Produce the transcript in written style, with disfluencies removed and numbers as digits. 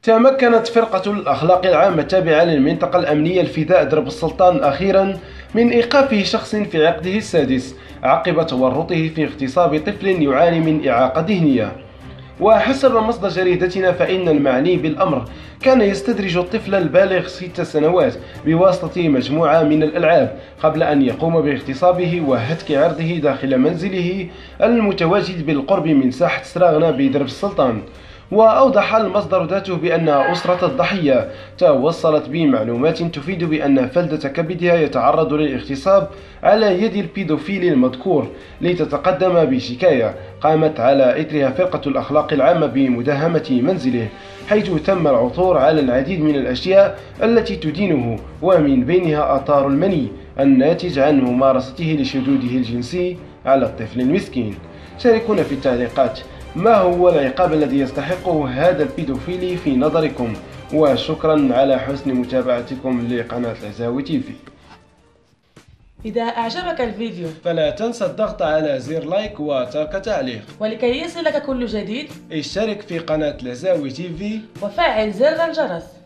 تمكنت فرقة الأخلاق العامة التابعة للمنطقة الأمنية الفداء درب السلطان أخيرا من إيقاف شخص في عقده السادس عقب تورطه في اغتصاب طفل يعاني من إعاقة ذهنية. وحسب مصدر جريدتنا فإن المعني بالأمر كان يستدرج الطفل البالغ 6 سنوات بواسطة مجموعة من الألعاب قبل أن يقوم باغتصابه وهتك عرضه داخل منزله المتواجد بالقرب من ساحة سراغنة بدرب السلطان. وأوضح المصدر ذاته بأن أسرة الضحية توصلت بمعلومات تفيد بأن فلذة كبدها يتعرض للاغتصاب على يد البيدوفيل المذكور لتتقدم بشكاية قامت على إثرها فرقة الأخلاق العامة بمداهمة منزله، حيث تم العثور على العديد من الأشياء التي تدينه، ومن بينها آثار المني الناتج عن ممارسته لشذوذه الجنسي على الطفل المسكين. شاركونا في التعليقات، ما هو العقاب الذي يستحقه هذا البيدوفيلي في نظركم؟ وشكرا على حسن متابعتكم لقناة العزاوي تيفي. إذا أعجبك الفيديو فلا تنسى الضغط على زر لايك وترك تعليق، ولكي يصلك كل جديد اشترك في قناة العزاوي تيفي وفعل زر الجرس.